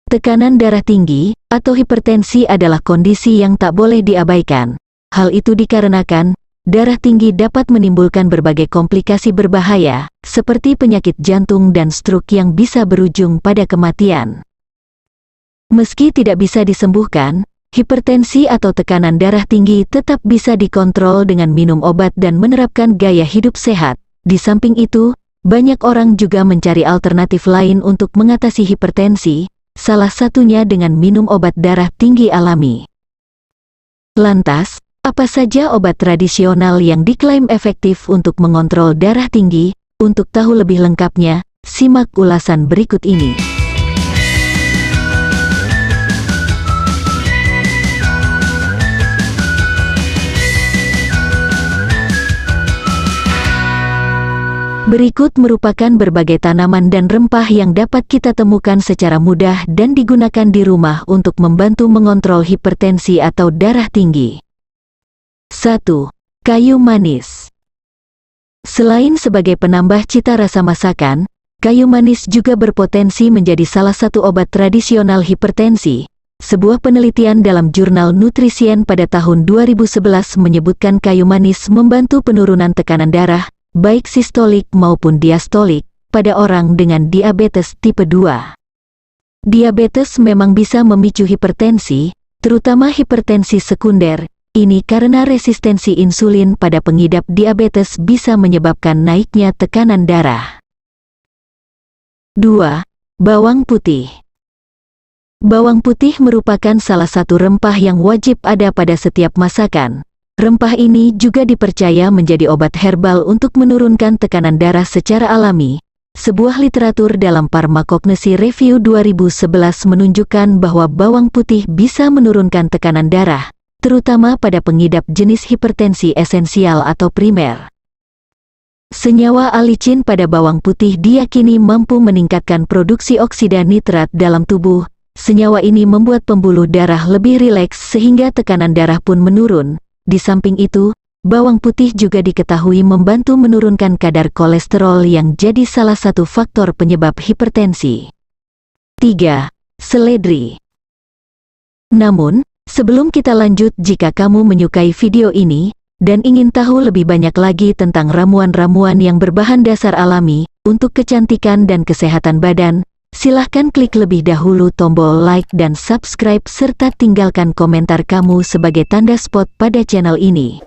Tekanan darah tinggi atau hipertensi adalah kondisi yang tak boleh diabaikan. Hal itu dikarenakan darah tinggi dapat menimbulkan berbagai komplikasi berbahaya, seperti penyakit jantung dan stroke yang bisa berujung pada kematian. Meski tidak bisa disembuhkan, hipertensi atau tekanan darah tinggi tetap bisa dikontrol dengan minum obat dan menerapkan gaya hidup sehat. Di samping itu, banyak orang juga mencari alternatif lain untuk mengatasi hipertensi, salah satunya dengan minum obat darah tinggi alami. Lantas, apa saja obat tradisional yang diklaim efektif untuk mengontrol darah tinggi? Untuk tahu lebih lengkapnya, simak ulasan berikut ini. Berikut merupakan berbagai tanaman dan rempah yang dapat kita temukan secara mudah dan digunakan di rumah untuk membantu mengontrol hipertensi atau darah tinggi. 1. Kayu manis. Selain sebagai penambah cita rasa masakan, kayu manis juga berpotensi menjadi salah satu obat tradisional hipertensi. Sebuah penelitian dalam jurnal Nutrition pada tahun 2011 menyebutkan kayu manis membantu penurunan tekanan darah, baik sistolik maupun diastolik, pada orang dengan diabetes tipe 2. Diabetes memang bisa memicu hipertensi, terutama hipertensi sekunder. Ini karena resistensi insulin pada pengidap diabetes bisa menyebabkan naiknya tekanan darah. 2. Bawang putih. Bawang putih merupakan salah satu rempah yang wajib ada pada setiap masakan. Rempah ini juga dipercaya menjadi obat herbal untuk menurunkan tekanan darah secara alami. Sebuah literatur dalam Pharmacognosy Review 2011 menunjukkan bahwa bawang putih bisa menurunkan tekanan darah, terutama pada pengidap jenis hipertensi esensial atau primer. Senyawa alicin pada bawang putih diyakini mampu meningkatkan produksi oksida nitrat dalam tubuh. Senyawa ini membuat pembuluh darah lebih rileks sehingga tekanan darah pun menurun. Di samping itu, bawang putih juga diketahui membantu menurunkan kadar kolesterol yang jadi salah satu faktor penyebab hipertensi. 3. Seledri. Namun, sebelum kita lanjut, jika kamu menyukai video ini, dan ingin tahu lebih banyak lagi tentang ramuan-ramuan yang berbahan dasar alami, untuk kecantikan dan kesehatan badan, silahkan klik lebih dahulu tombol like dan subscribe serta tinggalkan komentar kamu sebagai tanda support pada channel ini.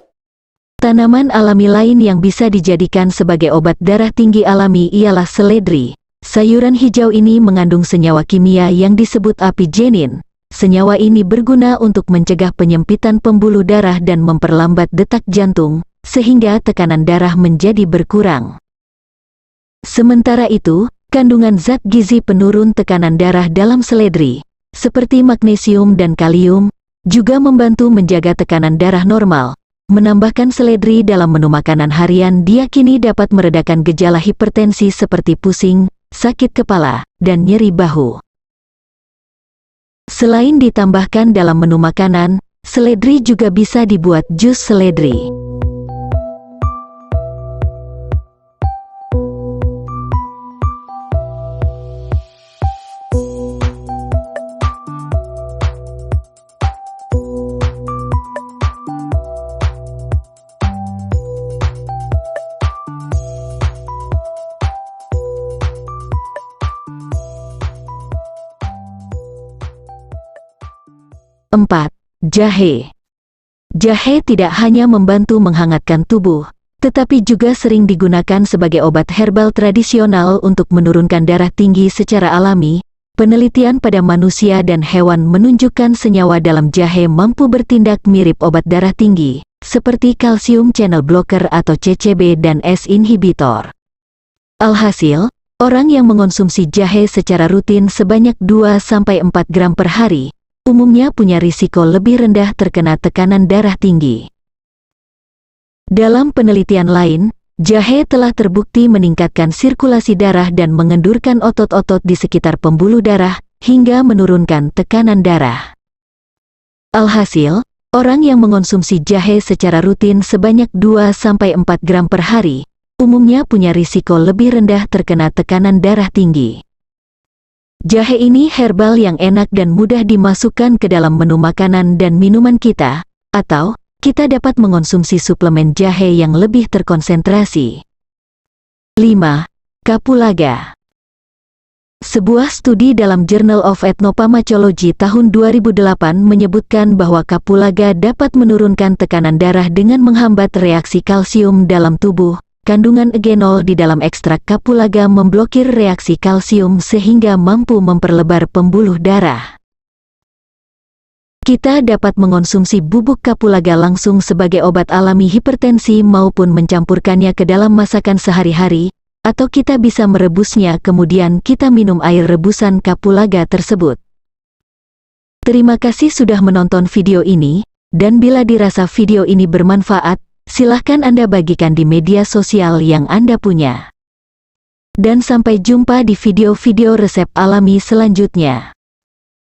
Tanaman alami lain yang bisa dijadikan sebagai obat darah tinggi alami ialah seledri. Sayuran hijau ini mengandung senyawa kimia yang disebut apigenin. Senyawa ini berguna untuk mencegah penyempitan pembuluh darah dan memperlambat detak jantung, sehingga tekanan darah menjadi berkurang. Sementara itu, kandungan zat gizi penurun tekanan darah dalam seledri, seperti magnesium dan kalium, juga membantu menjaga tekanan darah normal. Menambahkan seledri dalam menu makanan harian diyakini dapat meredakan gejala hipertensi seperti pusing, sakit kepala, dan nyeri bahu. Selain ditambahkan dalam menu makanan, seledri juga bisa dibuat jus seledri. 4. Jahe. Jahe tidak hanya membantu menghangatkan tubuh, tetapi juga sering digunakan sebagai obat herbal tradisional untuk menurunkan darah tinggi secara alami. Penelitian pada manusia dan hewan menunjukkan senyawa dalam jahe mampu bertindak mirip obat darah tinggi, seperti kalsium channel blocker atau CCB dan S inhibitor. Alhasil, orang yang mengonsumsi jahe secara rutin sebanyak 2-4 gram per hari, umumnya punya risiko lebih rendah terkena tekanan darah tinggi. Dalam penelitian lain, jahe telah terbukti meningkatkan sirkulasi darah dan mengendurkan otot-otot di sekitar pembuluh darah, hingga menurunkan tekanan darah. Alhasil, orang yang mengonsumsi jahe secara rutin sebanyak 2-4 gram per hari, umumnya punya risiko lebih rendah terkena tekanan darah tinggi. Jahe ini herbal yang enak dan mudah dimasukkan ke dalam menu makanan dan minuman kita, atau kita dapat mengonsumsi suplemen jahe yang lebih terkonsentrasi. 5. Kapulaga. Sebuah studi dalam Journal of Ethnopathology tahun 2008 menyebutkan bahwa kapulaga dapat menurunkan tekanan darah dengan menghambat reaksi kalsium dalam tubuh. Kandungan eugenol di dalam ekstrak kapulaga memblokir reaksi kalsium sehingga mampu memperlebar pembuluh darah. Kita dapat mengonsumsi bubuk kapulaga langsung sebagai obat alami hipertensi maupun mencampurkannya ke dalam masakan sehari-hari, atau kita bisa merebusnya kemudian kita minum air rebusan kapulaga tersebut. Terima kasih sudah menonton video ini, dan bila dirasa video ini bermanfaat, silahkan Anda bagikan di media sosial yang Anda punya. Dan sampai jumpa di video-video resep alami selanjutnya.